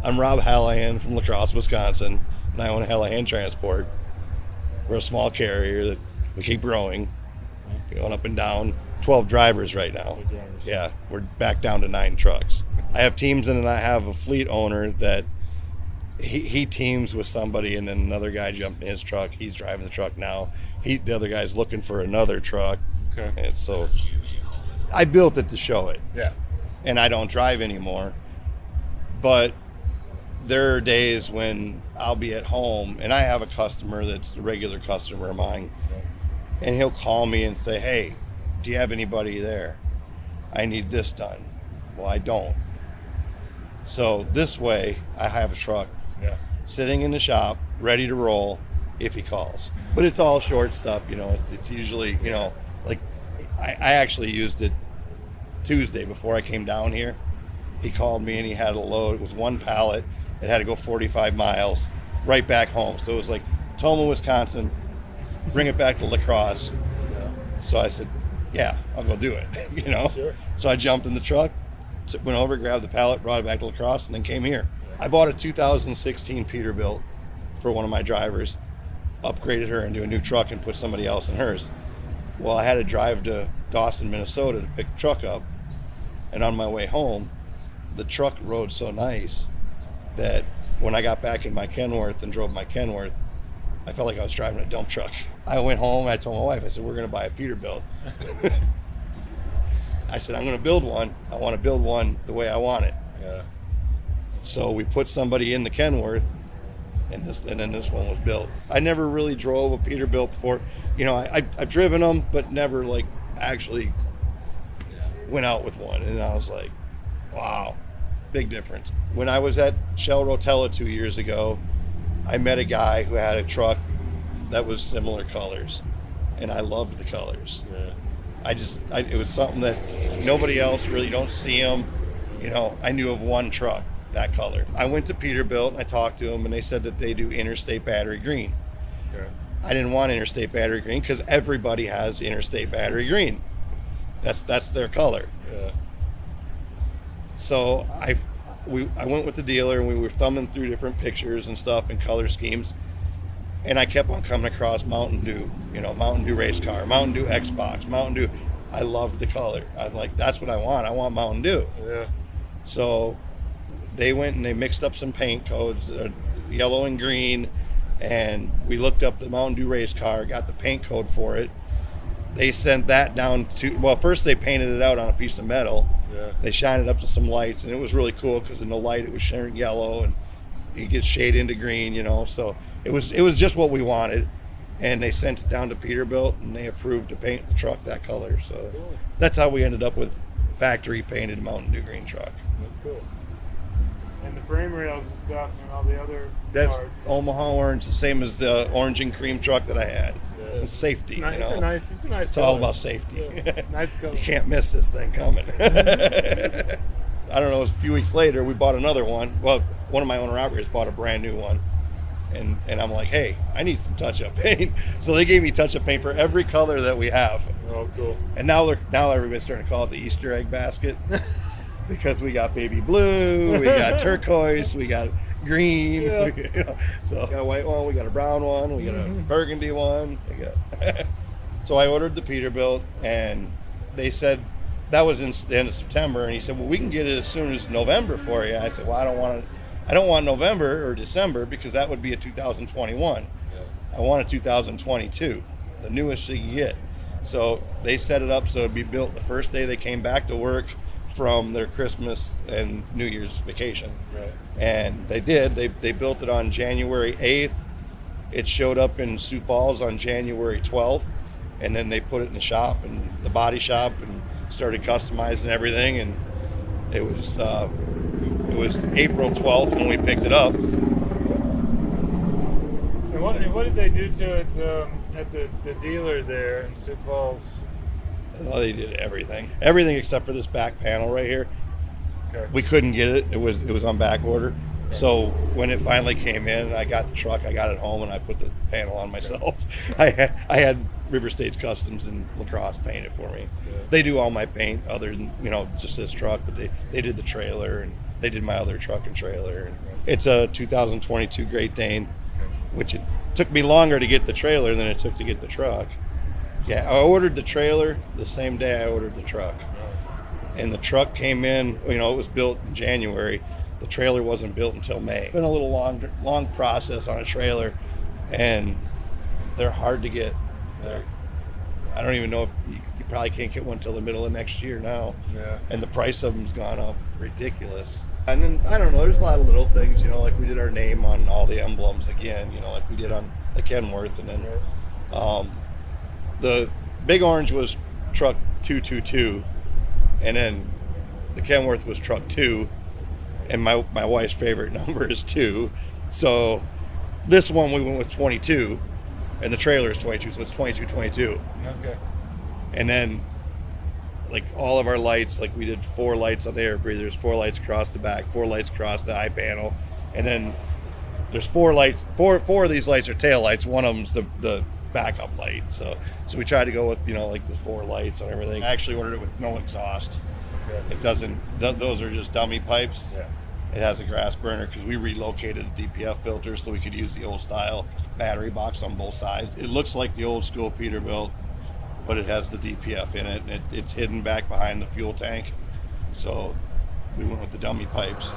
I'm Rob Hallahan from La Crosse, Wisconsin, and I own Hallahan Transport. We're a small carrier that we keep growing, going up and down. 12 drivers right now. Yeah, we're back down to 9 trucks. I have teams, and then I have a fleet owner that he teams with somebody, and then another guy jumped in his truck. He's driving the truck now. The other guy's looking for another truck. Okay. And so I built it to show it. Yeah. And I don't drive anymore. But there are days when I'll be at home, and I have a customer that's a regular customer of mine, and he'll call me and say, hey, do you have anybody there? I need this done. Well, I don't. So this way, I have a truck sitting in the shop, ready to roll if he calls. But it's all short stuff, it's usually, like I actually used it Tuesday before I came down here. He called me and he had a load. It was one pallet. It had to go 45 miles right back home. So it was like Toma, Wisconsin, bring it back to La Crosse. So I said, yeah, I'll go do it, Sure. So I jumped in the truck, went over, grabbed the pallet, brought it back to La Crosse, and then came here. I bought a 2016 Peterbilt for one of my drivers, upgraded her into a new truck and put somebody else in hers. Well, I had to drive to Dawson, Minnesota to pick the truck up. And on my way home, the truck rode so nice that when I got back in my Kenworth and drove my Kenworth, I felt like I was driving a dump truck. I went home and I told my wife, I said, we're going to buy a Peterbilt. I said, I'm going to build one. I want to build one the way I want it. Yeah. So we put somebody in the Kenworth, and then this one was built. I never really drove a Peterbilt before. I've driven them, but never like actually went out with one. And I was like, wow, big difference. When I was at Shell Rotella 2 years ago, I met a guy who had a truck that was similar colors, and I loved the colors. Yeah. It was something that nobody else really don't see them. I knew of one truck that color. I went to Peterbilt and I talked to them, and they said that they do interstate battery green. Okay. I didn't want interstate battery green because everybody has interstate battery green. That's their color. Yeah. So I went with the dealer, and we were thumbing through different pictures and stuff and color schemes, and I kept on coming across Mountain Dew, Mountain Dew race car, Mountain Dew Xbox, Mountain Dew. I loved the color. I was like, that's what I want. I want Mountain Dew. Yeah. So they went and they mixed up some paint codes, yellow and green, and we looked up the Mountain Dew race car, got the paint code for it. They sent that down first they painted it out on a piece of metal. Yeah. They shined it up to some lights, and it was really cool because in the light it was shining yellow, and you get shade into green, so it was just what we wanted. And they sent it down to Peterbilt, and they approved to paint the truck that color. So Cool. That's how we ended up with factory painted Mountain Dew green truck. That's cool. And the frame rails and stuff and all the other That's parts. Omaha orange, the same as the orange and cream truck that I had. Yeah. It's safety, It's a nice It's color. all about safety. Yeah. Nice color. You can't miss this thing coming. I don't know, it was a few weeks later, we bought another one. Well, one of my owner operators bought a brand new one. And I'm like, hey, I need some touch-up paint. So they gave me touch-up paint for every color that we have. Oh, cool. And now everybody's starting to call it the Easter egg basket because we got baby blue, we got turquoise, we got green. Yeah. So we got a white one, we got a brown one, we got a burgundy one. So I ordered the Peterbilt, and they said that was in the end of September, and he said, well, we can get it as soon as November for you. I said, well, I don't want November or December because that would be a 2021. Yeah. I want a 2022, the newest you can get. So they set it up so it'd be built the first day they came back to work from their Christmas and New Year's vacation. Right. And they did. They built it on January 8th. It showed up in Sioux Falls on January 12th, and then they put it in the shop, and the body shop, and started customizing everything. And it was April 12th when we picked it up. And what did they do to it at the dealer there in Sioux Falls? Oh, they did everything except for this back panel right here. Okay. We couldn't get it. It was on back order. Okay. So when it finally came in, I got the truck, I got it home, and I put the panel on myself. Okay. I had River States Customs in La Crosse paint it for me. Yeah. They do all my paint other than just this truck, but they did the trailer, and They did my other truck and trailer. It's a 2022 Great Dane, which it took me longer to get the trailer than it took to get the truck. Yeah, I ordered the trailer the same day I ordered the truck. And the truck came in, it was built in January. The trailer wasn't built until May. It's been a little long process on a trailer, and they're hard to get. I don't even know if you probably can't get one till the middle of next year now. Yeah. And the price of them's gone up ridiculous. And then, I don't know, there's a lot of little things, like we did our name on all the emblems again, like we did on the Kenworth. And then the big orange was truck 222, and then the Kenworth was truck 2, and my wife's favorite number is 2. So this one we went with 22, and the trailer is 22, so it's 2222. Okay. And then, like, all of our lights, like we did 4 lights on the air breathers, 4 lights across the back, 4 lights across the eye panel, and then there's 4 lights. Four of these lights are tail lights. One of them's the backup light. So we tried to go with like the 4 lights and everything. I actually ordered it with no exhaust. Okay. It doesn't. Those are just dummy pipes. Yeah. It has a grass burner because we relocated the DPF filter so we could use the old style battery box on both sides. It looks like the old school Peterbilt, but it has the DPF in it, and it's hidden back behind the fuel tank. So we went with the dummy pipes.